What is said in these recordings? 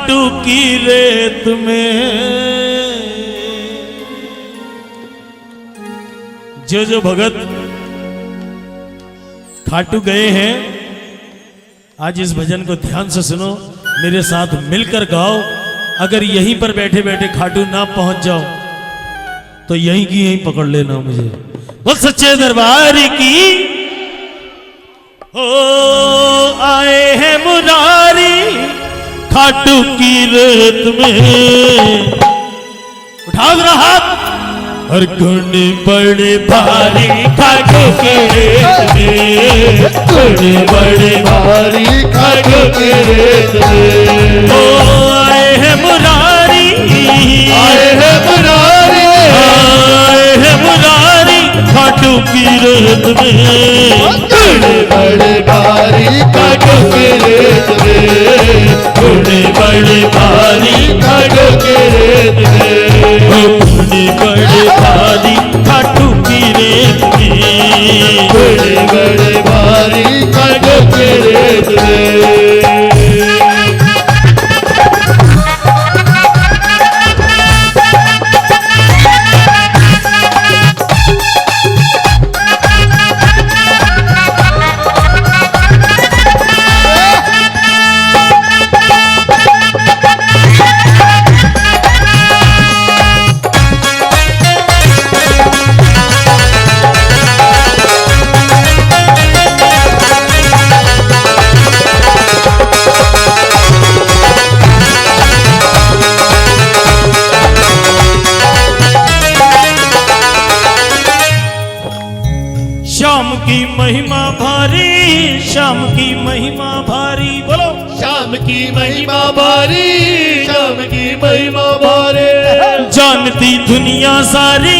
खाटू की रेत में। जो जो भगत खाटू गए हैं आज इस भजन को ध्यान से सुनो, मेरे साथ मिलकर गाओ। अगर यहीं पर बैठे बैठे खाटू ना पहुंच जाओ तो यहीं की यहीं पकड़ लेना मुझे। बोल सच्चे दरबार की। हो आए हैं मुरारी खाटू की रेत में। उठाओ जरा हाथ। हर गुण बड़े भारी खाटू की रेत में, गुण बड़े भारी खाटू की रेत में। हो आए हैं मुरारी, आए हैं मुरारी, आए हैं मुरारी खाटू की रेत में। बड़े बड़े भारी खाटू की रेत में, बड़े बड़े भारी खाटू की रेत में। बड़े बड़े भारी खाटू की रेत में, बड़े बड़े भारी खाटू की रेत में। श्याम की महिमा भारी, श्याम की महिमा भारी। बोलो श्याम की महिमा भारी, श्याम की महिमा भारी। जानती दुनिया सारी,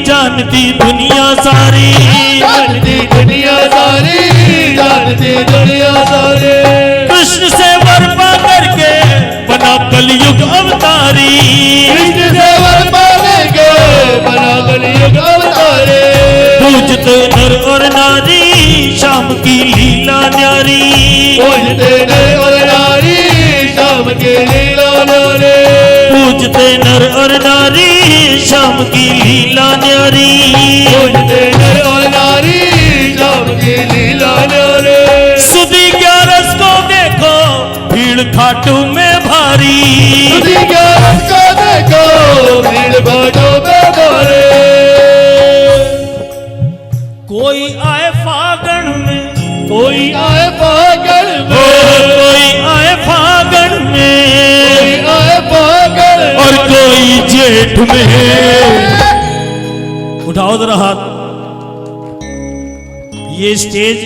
जानती दुनिया सारी, जानती दुनिया सारी, जानती दुनिया सारी। कृष्ण से वर पा करके बना कलयुग अवतारी, कृष्ण से वर पा करके बना कलयुग अवतारी। पूजते नर और नारी श्याम की लीला न्यारी, पूजते नर और नारी श्याम की लीला न्यारी। पूजते नर और नारी श्याम की लीला न्यारी, पूजते नर और नारी श्याम की लीला न्यारी। सुधी 11 को देखो भीड़ खाटू में भारी, सुधी 11 को देखो भीड़ खाटू में भारी। कोई आए फागण में, कोई आए फागण में, कोई आए फागण में, कोई आए फागण और कोई जेठ में। उठाओ जरा हाथ। ये स्टेज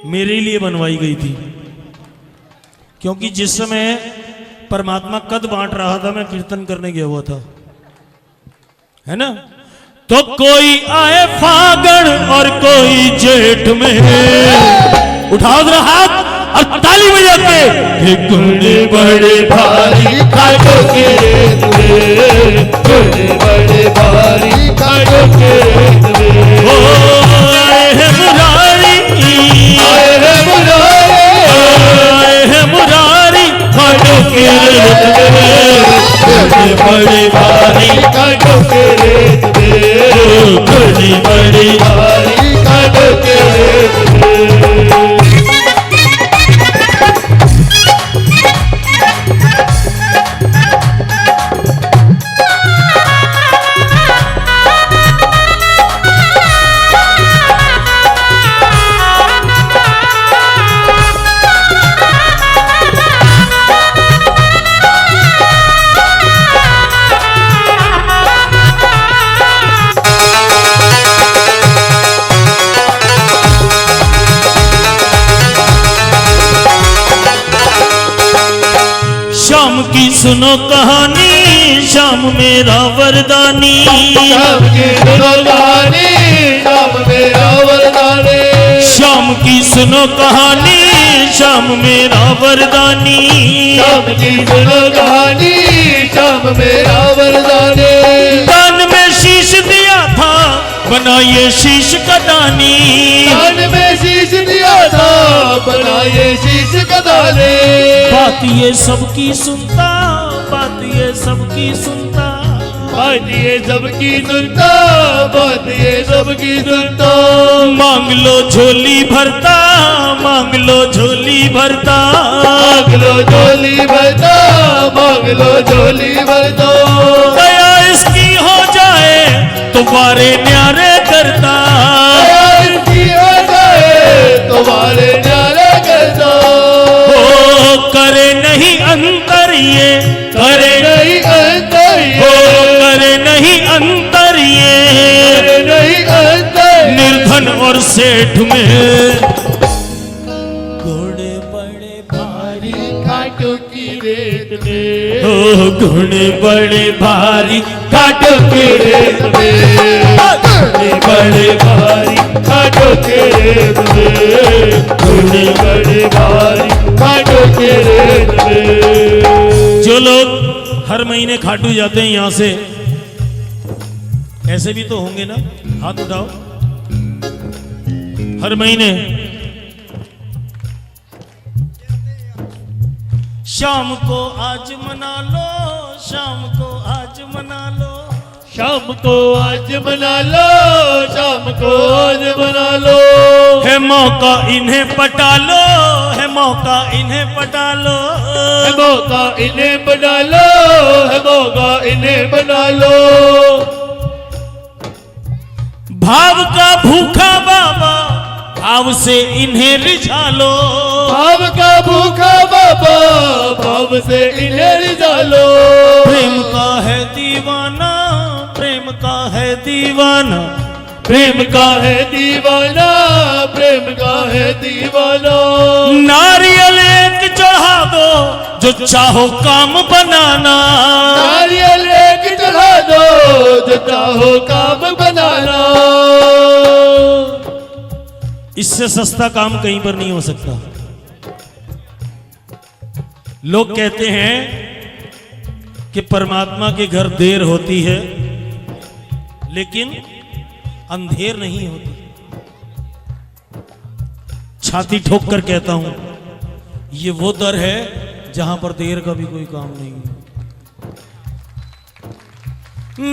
मेरे लिए बनवाई गई थी क्योंकि जिस समय परमात्मा कद बांट रहा था मैं कीर्तन करने गया हुआ था, है ना। तो कोई आए फागण और कोई जेठ में। उठाओ जरा हाथ और ताली बजा के। गुण बड़े भारी खाटू की रेत में, गुण बड़े भारी खाटू की रेत में। ओ आए हैं मुरारी, आए हैं मुरारी, आए हैं मुरारी खाटू की रेत में। गुण बड़े भारी खाटू की रेत में, बड़ी बड़ी भारी खाटू की रेत में। श्याम की सुनो कहानी, श्याम मेरा वरदानी, श्याम की सुनो कहानी, श्याम मेरा वरदानी। श्याम की सुनो कहानी, श्याम मेरा वरदानी। श्याम की सुनो कहानी, श्याम मेरा वरदानी। कान में शीश दिया था बनाइए शीश का दानी, दान में शीश दिया था, बनाए शीश का दाने। बात ये सबकी सुनता, बात ये सबकी सुनता, बात ये सबकी सुनता, बात ये सबकी सुनता। मांग लो झोली भरता, मांग लो झोली भरता, मांग लो झोली भरता, मांग लो झोली भरता। दया इसकी हो जाए तो बारे न्यारे करता, इसकी हो जाए तुम्हारे न्यारे करता। ओ करे नहीं अंतर ये, करे नहीं अंतर ओ ये, करे नहीं अंतर ये, नहीं अंतर। निर्धन और सेठ में घोड़े बड़े भारी, कांटों की रेत में, ओ घोड़े बड़े भारी, कांटों की रेत में, घोड़े बड़े भारी, कांटों की रेत में, घोड़े बड़े भारी, कांटों की रेत में। जो लोग हर महीने खाटू जाते हैं यहां से, ऐसे भी तो होंगे ना, हाथ उठाओ। हर महीने शाम को आज मना लो, शाम को आज मना लो, शाम को आज मना लो, शाम को आज मना लो। है मौका इन्हें पटा लो, है मौका इन्हें पटा लो, है मौका इन्हें बना लो, है मौका इन्हें बना लो। भाव का भूखा बाबा, भाव से इन्हें रिझा लो, भाव का भूखा बाबा, भाव से इन्हें रिझा लो। प्रेम का है दीवाना, प्रेम का है दीवाना, प्रेम का है दीवाना, प्रेम का है दीवाना। नारियल एक चढ़ा दो, जो चाहो काम बनाना, नारियल एक चढ़ा दो, जो चाहो काम बनाना। इससे सस्ता काम कहीं पर नहीं हो सकता। लोग कहते हैं कि परमात्मा के घर देर होती है, लेकिन अंधेर नहीं होती। छाती ठोक कर कहता हूं, ये वो दर है जहां पर देर का भी कोई काम नहीं है।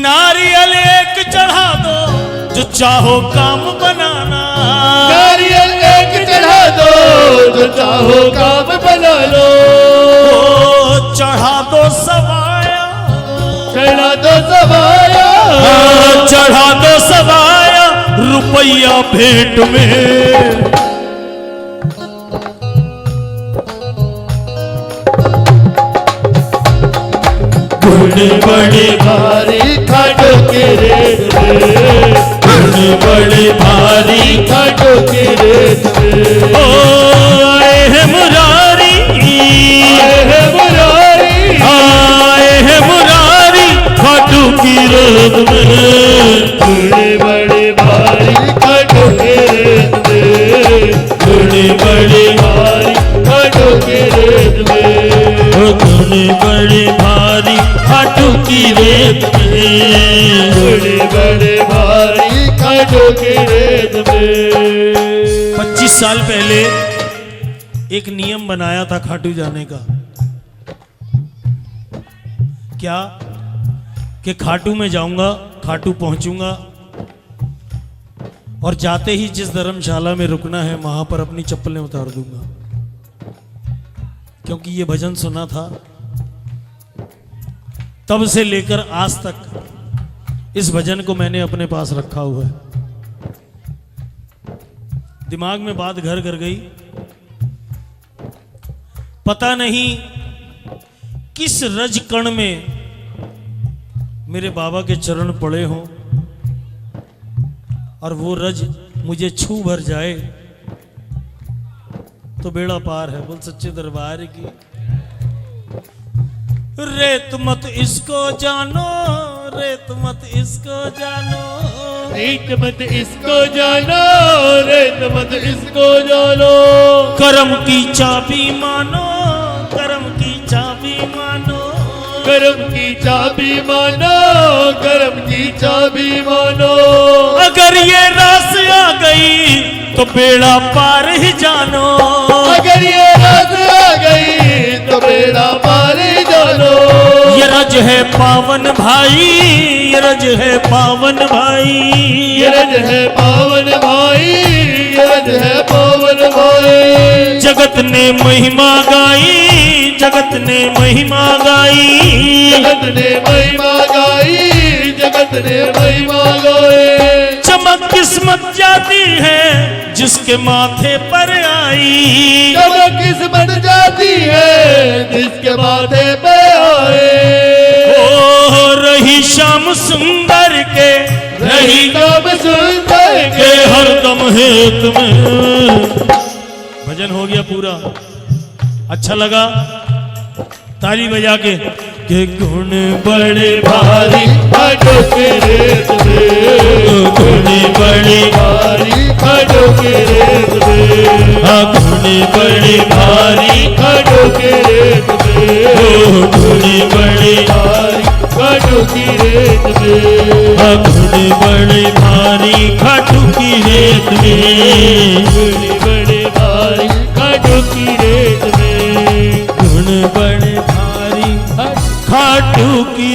नारियल एक चढ़ा दो, जो चाहो काम बनाना, नारियल एक चढ़ा दो, जो चाहो काम बना लो। ओ चढ़ा दो सवाया, चढ़ा दो सवाया, चढ़ा दो सवाया, रुपया भेंट में। बड़े बड़े भारी खाटों के रेत में, बड़े बड़े भारी खाटों के रेत में। ओ आए हैं मुरारी, आए हैं मुरारी, आए हैं मुरारी, खाटू की रेत में। बड़े बड़े भारी खाटों के रेत में, बड़े बड़े भारी खाटों के रेत में। बड़े बड़े भारी, खाटू की रेत में। बड़े बड़े भारी खाटों के रेत में। 25 साल पहले एक नियम बनाया था खाटू जाने का। क्या कि खाटू में जाऊंगा, खाटू पहुंचूंगा और जाते ही जिस धर्मशाला में रुकना है वहां पर अपनी चप्पलें उतार दूंगा, क्योंकि ये भजन सुना था। तब से लेकर आज तक इस भजन को मैंने अपने पास रखा हुआ है। दिमाग में बात घर कर गई, पता नहीं किस रज कण में मेरे बाबा के चरण पड़े हों और वो रज मुझे छू भर जाए तो बेड़ा पार है। बोल सच्चे दरबार की। रेत मत इसको जानो, रेत मत इसको जानो, रेत मत इसको जानो, रेत मत इसको जानो। करम की चाबी मानो, करम की चाबी मानो, करम की चाबी मानो, करम की चाबी मानो। अगर तो बेड़ा पार ही जानो। अगर ये रज आ गई तो बेड़ा पार ही जानो। ये रज है पावन भाई, ये रज है पावन भाई, ये रज है पावन भाई, ये रज है पावन भाई। जगत ने महिमा गाई, जगत ने महिमा गाई, जगत ने महिमा गाई, जगत ने महिमा गाई। चमक किस्मत जाती है जिसके माथे पर आई, चमक किस्मत जाती है जिसके माथे पे आए। ओ रही शाम सुंदर के, रही कब सुंदर के के हरदम हेत में। भजन हो गया पूरा, अच्छा लगा, ताली बजा के गुण बड़े भारी खड़ो के रेत में, गुण बड़े भारी खड़ो के रेत में, गुण बड़े भारी, खड़ो के रेत में, गुण बड़े भारी खड़ो की रेत में, गुण बड़े भारी खाटू की रेत में, बड़े बड़े भारी खड़ो की रेत में, गुण बड़े भारी खाटू की